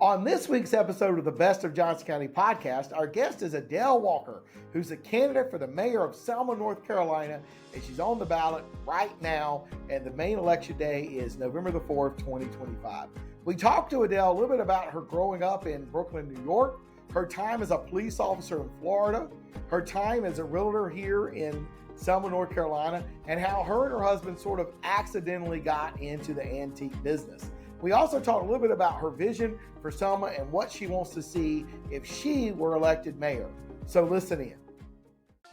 On this week's episode of the Best of Johnston County podcast, our guest is Adele Walker, who's a candidate for the mayor of Selma, North Carolina, and she's on the ballot right now, and the main election day is November the 4th, 2025. We talked to Adele a little bit about her growing up in Brooklyn, New York, her time as a police officer in Florida, her time as a realtor here in Selma, North Carolina, and how her and her husband sort of accidentally got into the antique business. We also talked a little bit about her vision for Selma and what she wants to see if she were elected mayor. So listen in.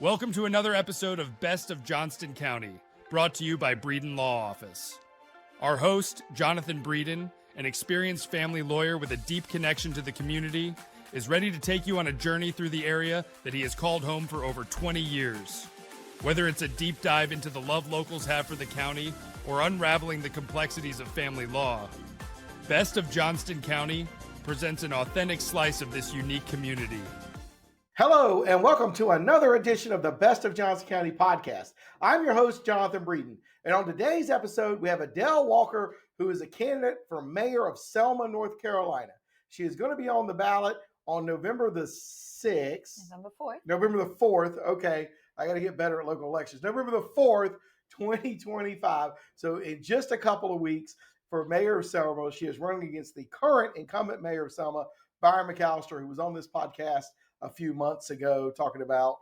Welcome to another episode of Best of Johnston County, brought to you by Breeden Law Office. Our host, Jonathan Breeden, an experienced family lawyer with a deep connection to the community, is ready to take you on a journey through the area that he has called home for over 20 years. Whether it's a deep dive into the love locals have for the county or unraveling the complexities of family law, Best of Johnston County presents an authentic slice of this unique community. Hello, and welcome to another edition of the Best of Johnston County podcast. I'm your host, Jonathan Breeden, and on today's episode, we have Adele Walker, who is a candidate for mayor of Selma, North Carolina. She is going to be on the ballot on November the 6th. November the 4th. Okay, I got to get better at local elections. November the 4th, 2025. So in just a couple of weeks, for mayor of Selma, she is running against the current incumbent mayor of Selma, Byron McAllister, who was on this podcast a few months ago talking about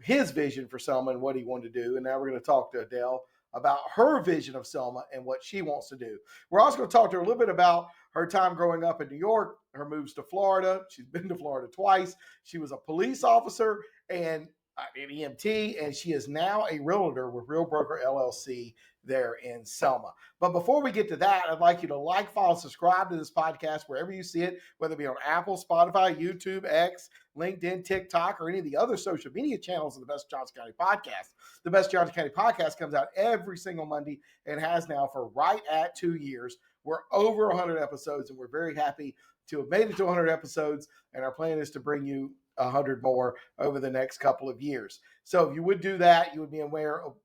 his vision for Selma and what he wanted to do. And now we're going to talk to Adele about her vision of Selma and what she wants to do. We're also going to talk to her a little bit about her time growing up in New York, her moves to Florida. She's been to Florida twice. She was a police officer and an EMT, and she is now a realtor with Real Broker LLC there in Selma. But before we get to that, I'd like you to like, follow, subscribe to this podcast wherever you see it, whether it be on Apple, Spotify, YouTube, X, LinkedIn, TikTok, or any of the other social media channels of the Best Johnston County podcast. The Best Johnston County podcast comes out every single Monday and has now for right at 2 years. We're over 100 episodes, and we're very happy to have made it to 100 episodes, and our plan is to bring you 100 more over the next couple of years. So if you would do that, you would be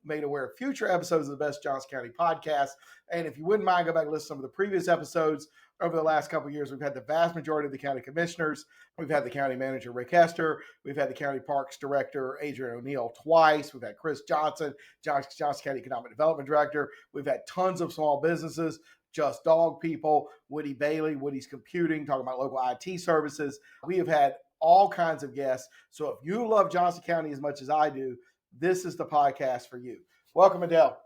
made aware of future episodes of the Best Johnston County podcast. And if you wouldn't mind, go back and listen to some of the previous episodes. Over the last couple of years, we've had the vast majority of the county commissioners. We've had the county manager, Rick Hester. We've had the county parks director, Adrian O'Neill, twice. We've had Chris Johnson, Johnston County Economic Development Director. We've had tons of small businesses, Just Dog People, Woody Bailey, Woody's Computing, talking about local IT services. We have had all kinds of guests. So if you love Johnston County as much as I do, this is the podcast for you. Welcome, Adele.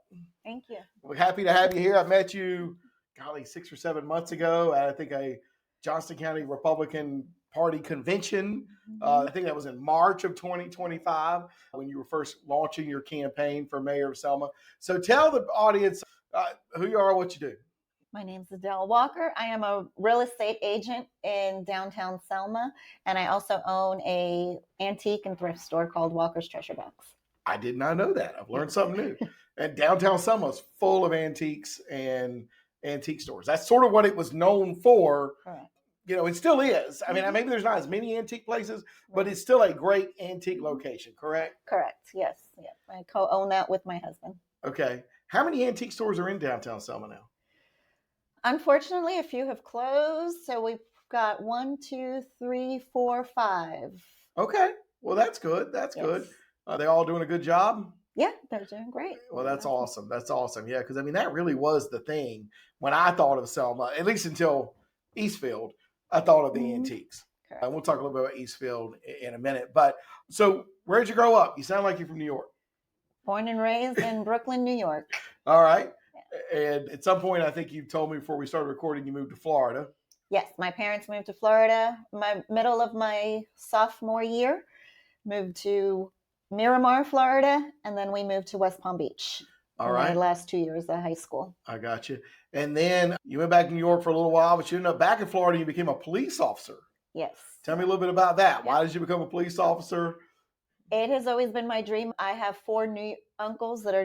Thank you. We're happy to have you here. I met you, 6 or 7 months ago at, I think, a Johnston County Republican Party convention. I think that was in March of 2025 when you were first launching your campaign for mayor of Selma. So tell the audience who you are, what you do. My name's Adele Walker. I am a real estate agent in downtown Selma, and I also own a antique and thrift store called Walker's Treasure Box. I did not know that. I've learned something new. And downtown Selma is full of antiques and antique stores. That's sort of what it was known for. Correct. It still is. I mean, maybe there's not as many antique places, but it's still a great antique location, correct? Correct. Yes. I co-own that with my husband. Okay. How many antique stores are in downtown Selma now? Unfortunately, a few have closed, so we've got 1, 2, 3, 4, 5. Okay. Well, that's good. That's good. Are they all doing a good job? Yeah, they're doing great. Well, that's awesome. That's awesome. Yeah, because that really was the thing when I thought of Selma, at least until Eastfield, I thought of the antiques. And we'll talk a little bit about Eastfield in a minute. But so where'd you grow up? You sound like you're from New York. Born and raised in Brooklyn, New York. All right. And at some point, I think you told me before we started recording, you moved to Florida. Yes, my parents moved to Florida. Middle of my sophomore year, moved to Miramar, Florida, and then we moved to West Palm Beach. All right. My last 2 years of high school. I got you. And then you went back to New York for a little while, but you ended up back in Florida and you became a police officer. Yes. Tell me a little bit about that. Why did you become a police officer? It has always been my dream. I have 4 uncles that are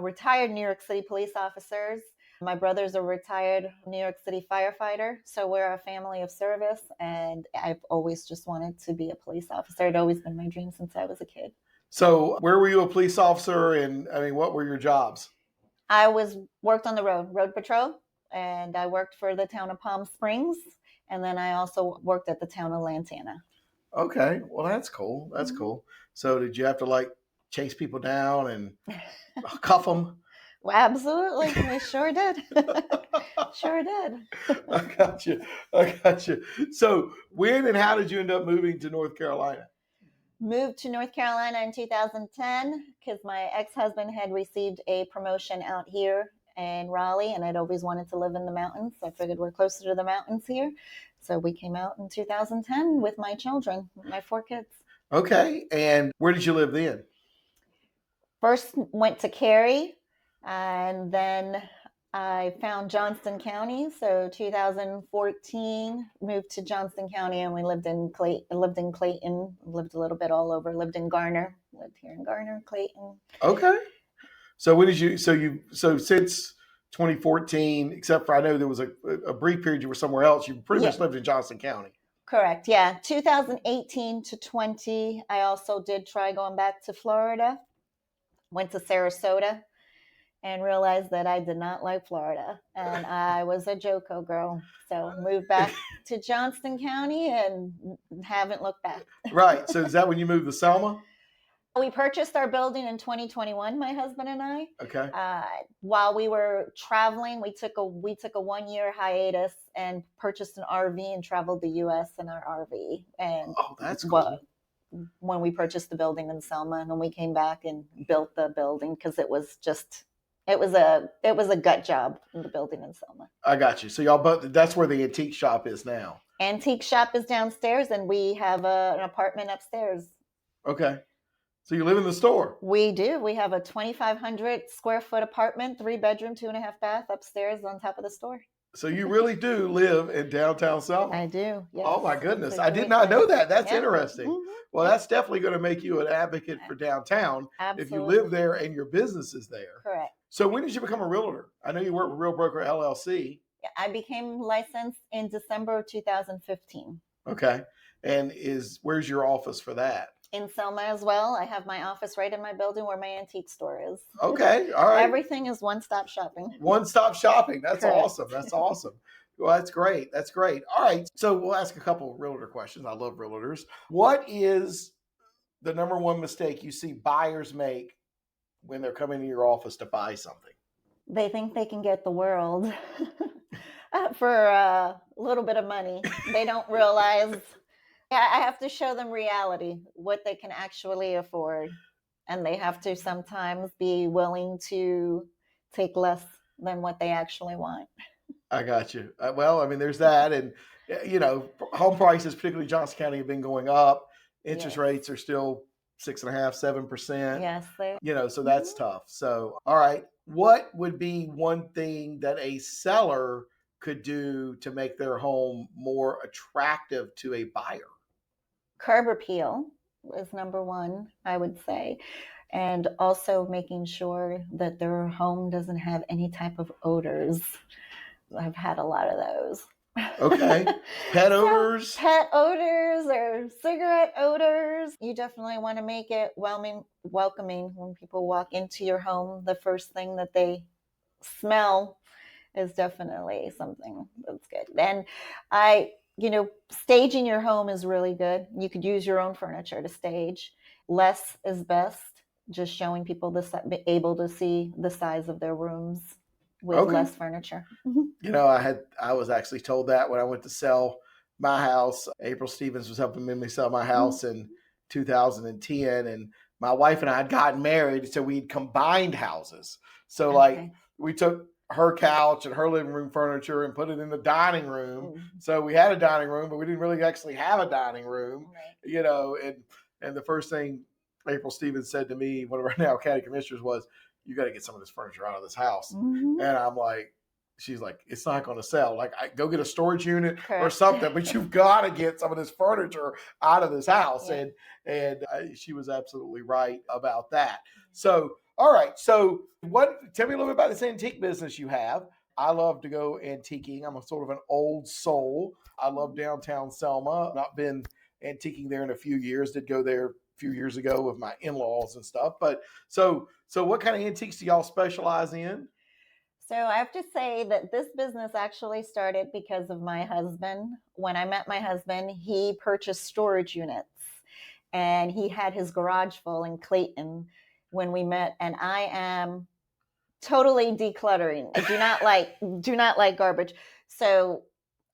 retired New York City police officers. My brother's a retired New York City firefighter. So we're a family of service, and I've always just wanted to be a police officer. It's always been my dream since I was a kid. So where were you a police officer, and what were your jobs? I worked on the road patrol, and I worked for the town of Palm Springs And then I also worked at the town of Lantana. Okay. Well, that's cool. That's cool. So did you have to like chase people down and cuff them? Well, absolutely. We sure did. Sure did. I got you. I got you. So when and how did you end up moving to North Carolina? Moved to North Carolina in 2010 because my ex-husband had received a promotion out here in Raleigh, and I'd always wanted to live in the mountains. I figured we're closer to the mountains here. So we came out in 2010 with my children, my 4 kids. Okay. And where did you live then? First went to Cary, and then I found Johnston County. So 2014, moved to Johnston County, and we lived in Clayton, lived a little bit all over, lived in Garner, lived here in Garner, Clayton. Okay. So when did you, so since 2014, except for I know there was a brief period you were somewhere else, you pretty much lived in Johnston County. Correct. Yeah. 2018 to 20, I also did try going back to Florida, went to Sarasota, and realized that I did not like Florida. And I was a JoCo girl. So moved back to Johnston County and haven't looked back. Right. So is that when you moved to Selma? We purchased our building in 2021, my husband and I. Okay. While we were traveling, we took a 1-year hiatus and purchased an RV and traveled the U.S. in our RV. And that's cool. When we purchased the building in Selma, and then we came back and built the building because it was a gut job in the building in Selma. I got you. So y'all both, that's where the antique shop is now. Antique shop is downstairs, and we have an apartment upstairs. Okay. So you live in the store? We do. We have a 2,500 square foot apartment, 3-bedroom, 2.5 bath upstairs on top of the store. So you really do live in downtown Selma? I do. Yes. Oh my goodness. I did not know that. That's interesting. Mm-hmm. Well, that's definitely going to make you an advocate for downtown. Absolutely. If you live there and your business is there. Correct. So when did you become a realtor? I know you work with Real Broker LLC. I became licensed in December of 2015. Okay. And where's your office for that? In Selma as well. I have my office right in my building where my antique store is. Okay. All right. Everything is one-stop shopping. One-stop shopping. That's Correct. Awesome. That's awesome. Well, that's great. That's great. All right. So we'll ask a couple of realtor questions. I love realtors. What is the number one mistake you see buyers make when they're coming to your office to buy something? They think they can get the world for a little bit of money. They don't realize I have to show them reality, what they can actually afford. And they have to sometimes be willing to take less than what they actually want. I got you. Well, I mean, there's that. And, home prices, particularly Johnston County, have been going up. Interest rates are still 6.5%, 7%. Yes. So that's tough. So, all right. What would be one thing that a seller could do to make their home more attractive to a buyer? Curb appeal is number one, I would say. And also making sure that their home doesn't have any type of odors. I've had a lot of those. Okay. Pet odors? Pet odors or cigarette odors. You definitely want to make it welcoming when people walk into your home. The first thing that they smell is definitely something that's good. And staging your home is really good. You could use your own furniture to stage. Less is best. Just showing people able to see the size of their rooms with less furniture. I was actually told that when I went to sell my house. April Stevens was helping me sell my house in 2010, and my wife and I had gotten married, so we'd combined houses. So we took her couch and her living room furniture and put it in the dining room. Mm-hmm. So we had a dining room, but we didn't really actually have a dining room, and the first thing April Stevens said to me, one of our now county commissioners, was, "You got to get some of this furniture out of this house." Mm-hmm. And I'm like, she's like, "It's not going to sell. Go get a storage unit or something, but you've got to get some of this furniture out of this house." Yeah. And she was absolutely right about that. So, all right. So tell me a little bit about this antique business you have. I love to go antiquing. I'm a sort of an old soul. I love downtown Selma. I've not been antiquing there in a few years. Did go there a few years ago with my in-laws and stuff. But so what kind of antiques do y'all specialize in? So I have to say that this business actually started because of my husband. When I met my husband, he purchased storage units and he had his garage full in Clayton when we met. And I am totally decluttering. I do not like garbage. So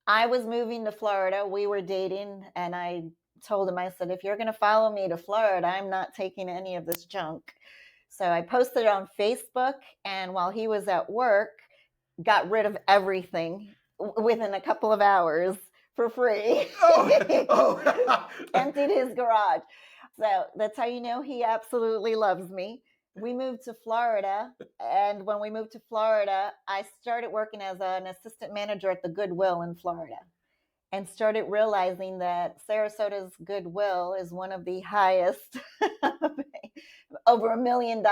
I was moving to Florida. We were dating and I told him, I said, if you're going to follow me to Florida, I'm not taking any of this junk. So I posted it on Facebook, and while he was at work, got rid of everything within a couple of hours for free. Emptied his garage. So that's how you know he absolutely loves me. We moved to Florida, and when we moved to Florida, I started working as an assistant manager at the Goodwill in Florida, and started realizing that Sarasota's Goodwill is one of the highest, over $1 million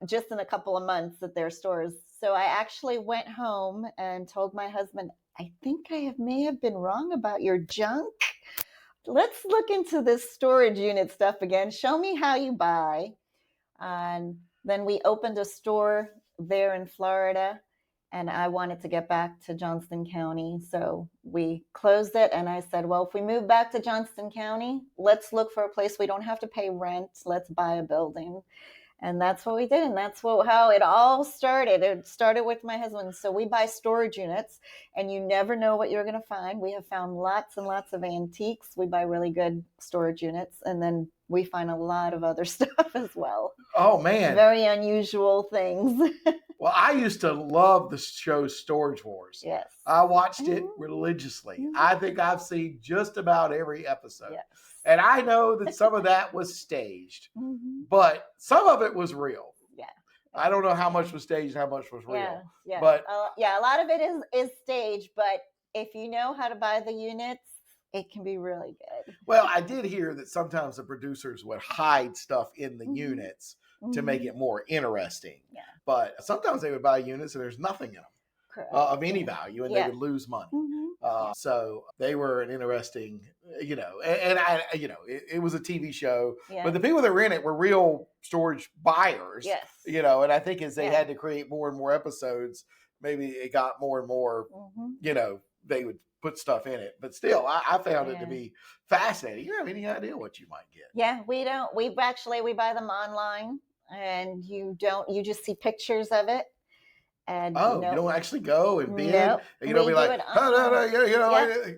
just in a couple of months at their stores. So I actually went home and told my husband, I think I may have been wrong about your junk. Let's look into this storage unit stuff again. Show me how you buy. And then we opened a store there in Florida. And I wanted to get back to Johnston County. So we closed it. And I said, well, if we move back to Johnston County, let's look for a place we don't have to pay rent. Let's buy a building. And that's what we did. And that's how it all started. It started with my husband. So we buy storage units, and you never know what you're going to find. We have found lots and lots of antiques. We buy really good storage units. And then we find a lot of other stuff as well. Oh, man. Very unusual things. Well, I used to love the show Storage Wars. Yes. I watched it religiously. I think I've seen just about every episode. Yes. And I know that some of that was staged, but some of it was real. Yeah. I don't know how much was staged and how much was real. Yeah. But a lot of it is staged, but if you know how to buy the units, it can be really good. Well, I did hear that sometimes the producers would hide stuff in the units to make it more interesting. Yeah. But sometimes they would buy units and there's nothing in them. Of any value, and they would lose money. So they were an interesting, and I, it was a TV show, but the people that were in it were real storage buyers. Yes. And I think as they had to create more and more episodes, maybe it got more and more, they would put stuff in it. But still, I found it to be fascinating. You don't have any idea what you might get. Yeah, we don't. We buy them online, and you just see pictures of it. And you don't actually go and bid? Nope. And you don't be like,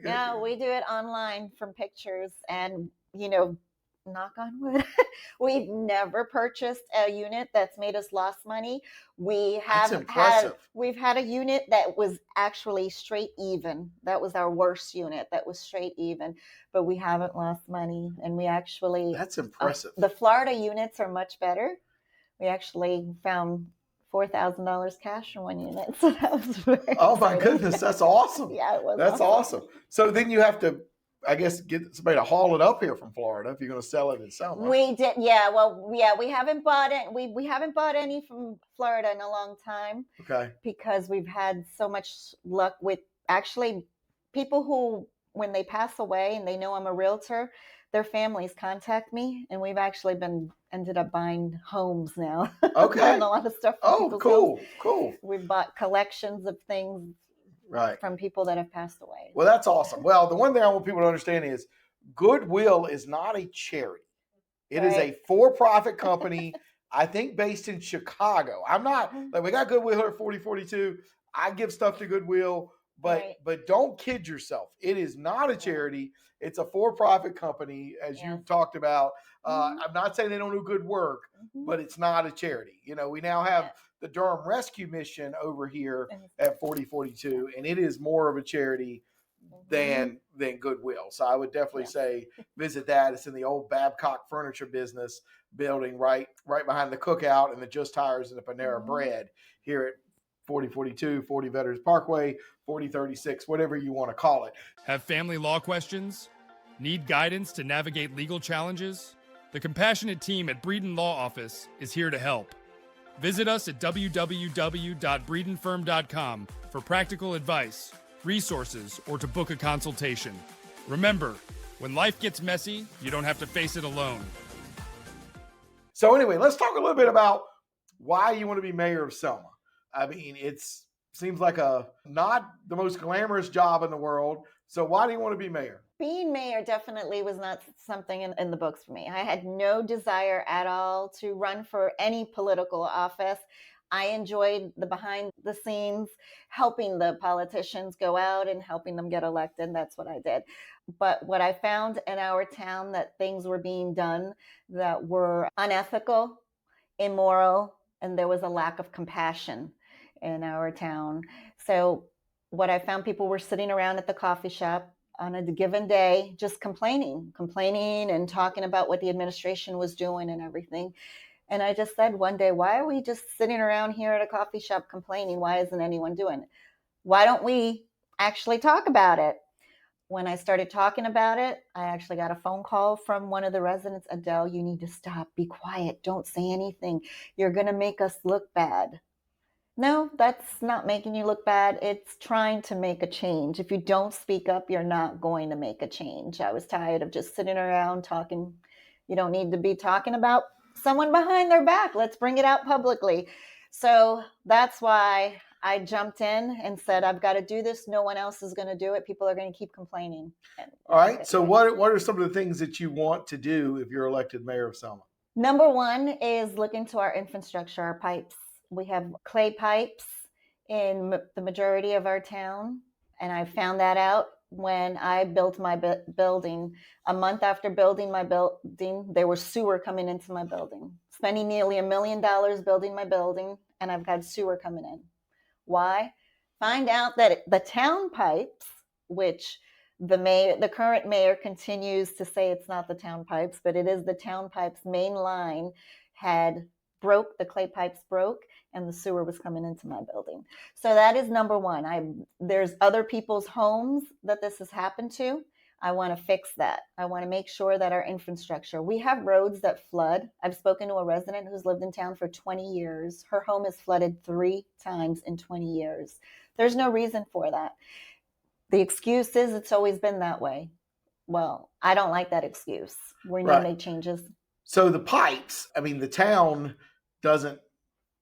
no, we do it online from pictures. And, knock on wood, we've never purchased a unit that's made us lost money. We've had a unit that was actually straight even. That was our worst unit. That was straight even, but we haven't lost money. And we actually, that's impressive. The Florida units are much better. We actually found $4,000 cash in one unit. So that was very my goodness, that's awesome. Yeah, it was. That's awesome. So then you have to, I guess, get somebody to haul it up here from Florida if you're going to sell it in Selma. We did, yeah. Well, yeah, we haven't bought it. We haven't bought any from Florida in a long time. Okay. Because we've had so much luck with actually people who, when they pass away and they know I'm a realtor, their families contact me, and we've actually ended up buying homes now. Okay. And a lot of stuff. From Cool. We've bought collections of things from people that have passed away. Well, that's awesome. Well, the one thing I want people to understand is Goodwill is not a charity. It is a for-profit company, I think based in Chicago. I'm not, we got Goodwill here at 4042. I give stuff to Goodwill, but don't kid yourself. It is not a charity. It's a for-profit company, as you talked about. I'm not saying they don't do good work, but it's not a charity. We now have the Durham Rescue Mission over here at 4042, and it is more of a charity than Goodwill. So I would definitely say visit that. It's in the old Babcock Furniture Business building right behind the Cookout and the Just Tires and the Panera Bread here at 4042, 40 Veterans Parkway, 4036, whatever you want to call it. Have family law questions? Need guidance to navigate legal challenges? The compassionate team at Breeden Law Office is here to help. Visit us at www.breedenfirm.com for practical advice, resources, or to book a consultation. Remember, when life gets messy, you don't have to face it alone. So anyway, let's talk a little bit about why you want to be mayor of Selma. I mean, seems like a not the most glamorous job in the world. So why do you want to be mayor? Being mayor definitely was not something in the books for me. I had no desire at all to run for any political office. I enjoyed the behind the scenes, helping the politicians go out and helping them get elected. That's what I did. But what I found in our town, that things were being done that were unethical, immoral, and there was a lack of compassion in our town. So what I found, people were sitting around at the coffee shop on a given day, just complaining and talking about what the administration was doing and everything. And I just said one day, why are we just sitting around here at a coffee shop complaining? Why isn't anyone doing it? Why don't we actually talk about it? When I started talking about it, I actually got a phone call from one of the residents. Adele, you need to stop. Be quiet. Don't say anything. You're going to make us look bad. No, that's not making you look bad. It's trying to make a change. If you don't speak up, you're not going to make a change. I was tired of just sitting around talking. You don't need to be talking about someone behind their back. Let's bring it out publicly. So that's why I jumped in and said, I've got to do this. No one else is going to do it. People are going to keep complaining. All right. So what are some of the things that you want to do if you're elected mayor of Selma? Number one is look into our infrastructure, our pipes. We have clay pipes in the majority of our town, and I found that out when I built my building. A month after building my building, there was sewer coming into my building. Spending nearly $1 million building my building, and I've got sewer coming in. Why? Find out that the town pipes, which the current mayor continues to say it's not the town pipes, but it is the town pipes main line, the clay pipes broke, and the sewer was coming into my building. So that is number one. There's other people's homes that this has happened to. I want to fix that. I want to make sure that our infrastructure, we have roads that flood. I've spoken to a resident who's lived in town for 20 years. Her home is flooded 3 times in 20 years. There's no reason for that. The excuse is it's always been that way. Well, I don't like that excuse. We need to make changes. So the pipes, I mean, the town doesn't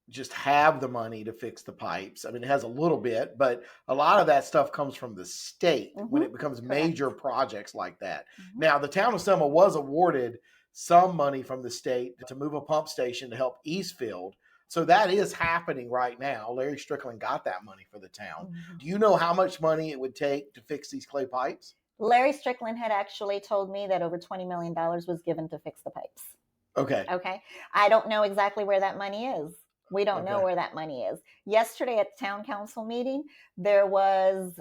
just have the money to fix the pipes. I mean, it has a little bit, but a lot of that stuff comes from the state when it becomes major projects like that. Now, the town of Selma was awarded some money from the state to move a pump station to help Eastfield. So that is happening right now. Larry Strickland got that money for the town. Do you know how much money it would take to fix these clay pipes? Larry Strickland had actually told me that over $20 million was given to fix the pipes. Okay. I don't know exactly where that money is. We don't know where that money is. Yesterday at the town council meeting, there was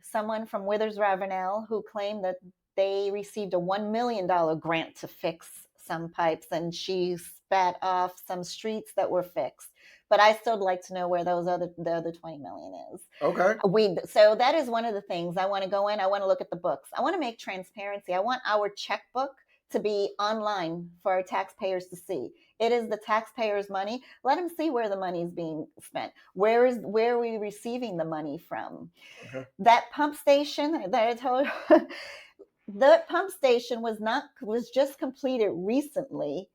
someone from Withers Ravenel who claimed that they received a $1 million grant to fix some pipes, and she spat off some streets that were fixed. But I still like to know where the other 20 million is. Okay. So that is one of the things I want to go in. I want to look at the books. I want to make transparency. I want our checkbook to be online for our taxpayers to see. It is the taxpayers' money. Let them see where the money is being spent. Where are we receiving the money from? That pump station that I told you, the pump station was just completed recently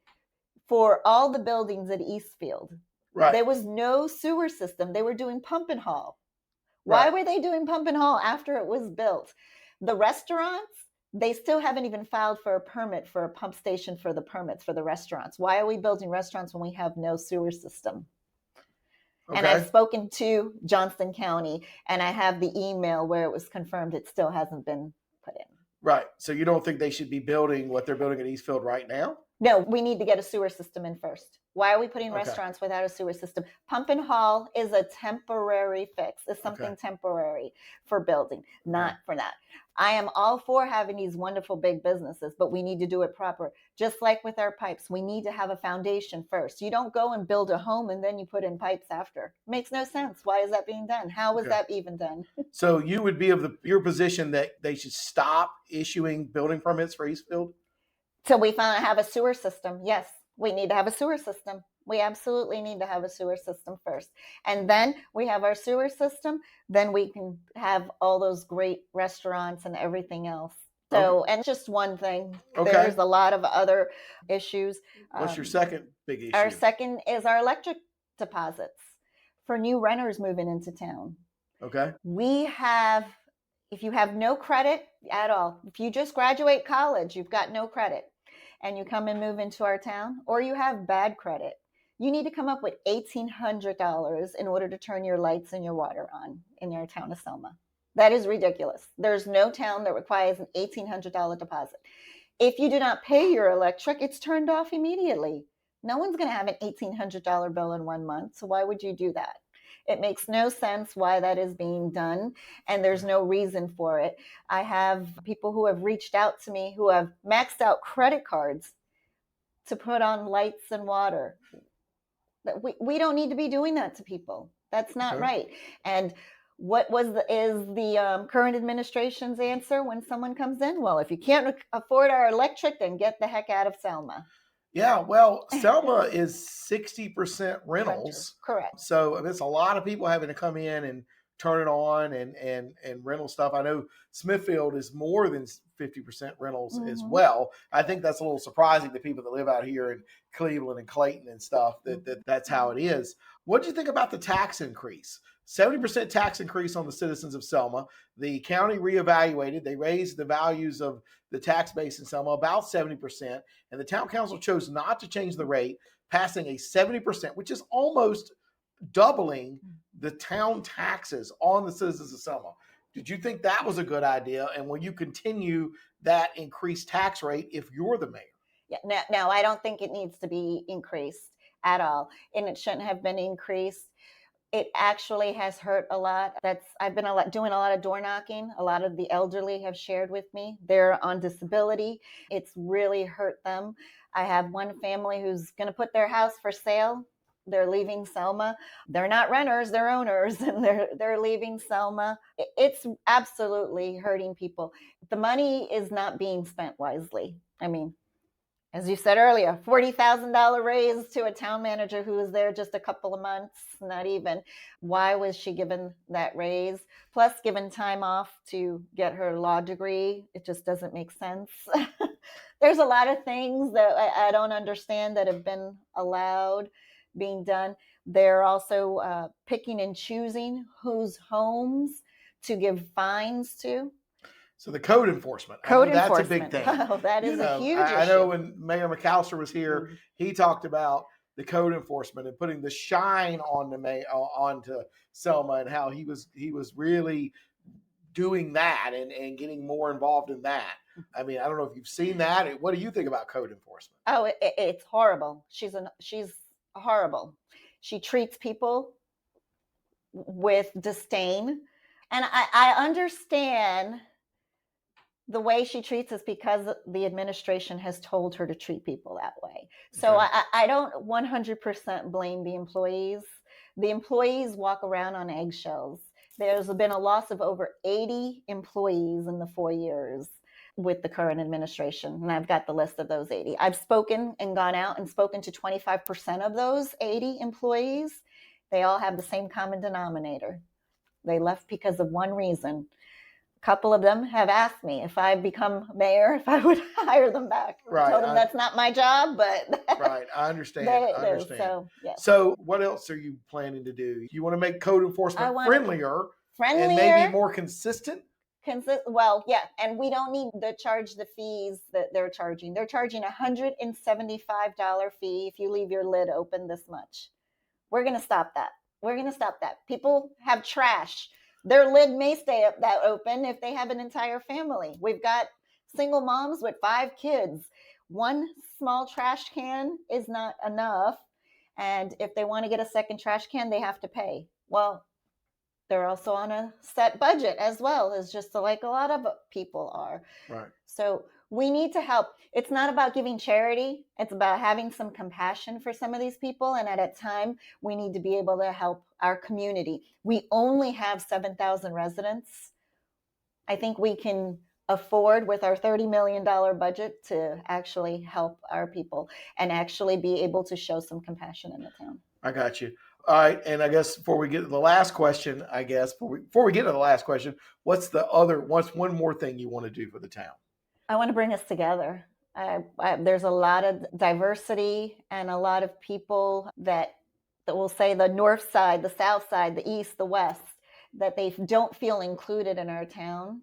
for all the buildings at Eastfield. Right. There was no sewer system. They were doing pump and haul. Why were they doing pump and haul after it was built? The restaurants, they still haven't even filed for a permit for a pump station for the permits for the restaurants. Why are we building restaurants when we have no sewer system? And I've spoken to Johnston County, and I have the email where it was confirmed it still hasn't been put in. Right. So you don't think they should be building what they're building at Eastfield right now? No, we need to get a sewer system in first. Why are we putting restaurants without a sewer system? Pump and haul is a temporary fix. It's something temporary for building, not for that. I am all for having these wonderful big businesses, but we need to do it proper. Just like with our pipes, we need to have a foundation first. You don't go and build a home and then you put in pipes after. Makes no sense. Why is that being done? How is that even done? So you would be of your position that they should stop issuing building permits for Eastfield? So we finally have a sewer system. Yes, we need to have a sewer system. We absolutely need to have a sewer system first. And then we have our sewer system, then we can have all those great restaurants and everything else. So, and just one thing, there's a lot of other issues. What's your second big issue? Our second is our electric deposits. for new renters moving into town. Okay. If you have no credit at all, if you just graduate college, you've got no credit, and you come and move into our town, or you have bad credit, you need to come up with $1,800 in order to turn your lights and your water on in your town of Selma. That is ridiculous. There's no town that requires an $1,800 deposit. If you do not pay your electric, it's turned off immediately. No one's going to have an $1,800 bill in 1 month, so why would you do that? It makes no sense why that is being done, and there's no reason for it. I have people who have reached out to me who have maxed out credit cards to put on lights and water. We don't need to be doing that to people. That's not right. And what is the current administration's answer when someone comes in? Well, if you can't afford our electric, then get the heck out of Selma. Yeah, well, Selma is 60% rentals. Correct. So it's a lot of people having to come in and turn it on and rental stuff. I know Smithfield is more than 50% rentals as well. I think that's a little surprising to people that live out here in Cleveland and Clayton and stuff, that's how it is. What do you think about the tax increase? 70% tax increase on the citizens of Selma. The county reevaluated. They raised the values of the tax base in Selma about 70%, and the town council chose not to change the rate, passing a 70%, which is almost doubling the town taxes on the citizens of Selma. Did you think that was a good idea? And will you continue that increased tax rate if you're the mayor? Yeah, no, I don't think it needs to be increased at all, and it shouldn't have been increased. It actually has hurt a lot. I've been doing a lot of door knocking. A lot of the elderly have shared with me. They're on disability. It's really hurt them. I have one family who's going to put their house for sale. They're leaving Selma. They're not renters, they're owners, and they're leaving Selma. It's absolutely hurting people. The money is not being spent wisely. I mean, as you said earlier, $40,000 raise to a town manager who was there just a couple of months, not even. Why was she given that raise? Plus, given time off to get her law degree. It just doesn't make sense. There's a lot of things that I don't understand that have been allowed being done. They're also picking and choosing whose homes to give fines to. So the code enforcement. That's a big thing. Oh, that is a huge issue. I know when Mayor McAllister was here, he talked about the code enforcement and putting the shine on onto Selma, and how he was really doing that and getting more involved in that. I mean, I don't know if you've seen that. What do you think about code enforcement? Oh, it's horrible. She's horrible. She treats people with disdain, and I understand the way she treats us because the administration has told her to treat people that way. So okay. I don't 100% blame the employees. The employees walk around on eggshells. There's been a loss of over 80 employees in the 4 years with the current administration, and I've got the list of those 80. I've spoken and gone out and spoken to 25% of those 80 employees. They all have the same common denominator. They left because of one reason. A couple of them have asked me if I become mayor, if I would hire them back. Right. I told them that's not my job, but right. I understand. I understand. So, yes. So what else are you planning to do? You want to make code enforcement friendlier and maybe more consistent? Well, yeah, and we don't need to charge the fees that they're charging. They're charging $175 fee if you leave your lid open this much. We're going to stop that. We're going to stop that. People have trash. Their lid may stay up that open if they have an entire family. We've got single moms with 5 kids. One small trash can is not enough. And if they want to get a second trash can, they have to pay. Well, they're also on a set budget as well, as just like a lot of people are. Right. So we need to help. It's not about giving charity. It's about having some compassion for some of these people. And at a time, we need to be able to help our community. We only have 7,000 residents. I think we can afford with our $30 million budget to actually help our people and actually be able to show some compassion in the town. I got you. All right, and I guess before we get to the last question, what's one more thing you want to do for the town? I want to bring us together. There's a lot of diversity and a lot of people that that will say the north side, the south side, the east, the west, that they don't feel included in our town.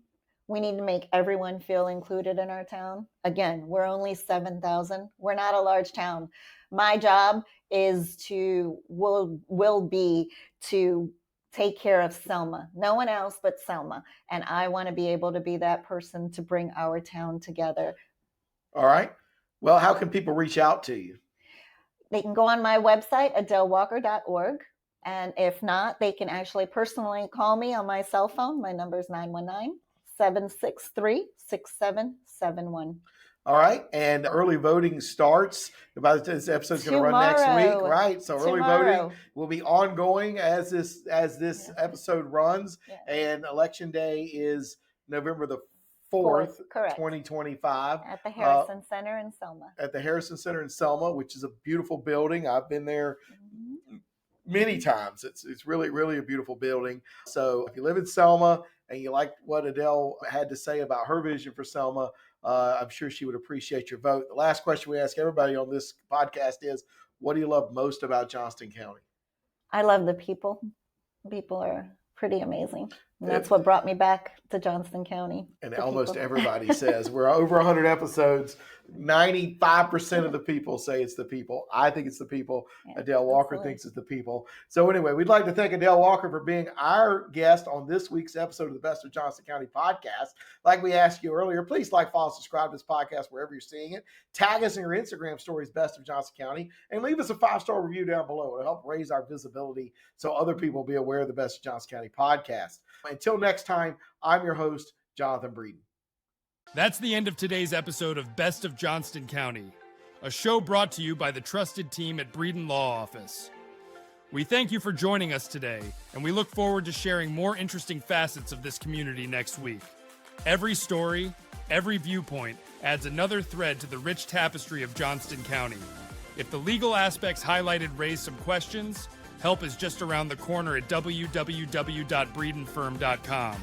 We need to make everyone feel included in our town. Again, we're only 7,000. We're not a large town. My job will be to take care of Selma. No one else but Selma. And I want to be able to be that person to bring our town together. All right. Well, how can people reach out to you? They can go on my website, adelewalker.org. And if not, they can actually personally call me on my cell phone. My number is 919-763-6771. All right. And early voting starts. This episode's going to run next week, right? So early voting will be ongoing as this episode runs. Yeah. And election day is November the 4th, 2025. At the Harrison Center in Selma. At the Harrison Center in Selma, which is a beautiful building. I've been there many times. It's really, really a beautiful building. So if you live in Selma and you like what Adele had to say about her vision for Selma, I'm sure she would appreciate your vote. The last question we ask everybody on this podcast is, what do you love most about Johnston County? I love the people. People are pretty amazing. And that's what brought me back to Johnston County. And almost everybody says, we're over 100 episodes. 95% of the people say it's the people. I think it's the people. Yeah, Adele Walker thinks it's the people. So anyway, we'd like to thank Adele Walker for being our guest on this week's episode of the Best of Johnston County podcast. Like we asked you earlier, please like, follow, subscribe to this podcast wherever you're seeing it. Tag us in your Instagram stories, Best of Johnston County, and leave us a 5-star review down below. It'll help raise our visibility so other people will be aware of the Best of Johnston County podcast. Until next time, I'm your host, Jonathan Breeden. That's the end of today's episode of Best of Johnston County, a show brought to you by the trusted team at Breeden Law Office. We thank you for joining us today, and we look forward to sharing more interesting facets of this community next week. Every story, every viewpoint adds another thread to the rich tapestry of Johnston County. If the legal aspects highlighted raise some questions, help is just around the corner at www.breedenfirm.com.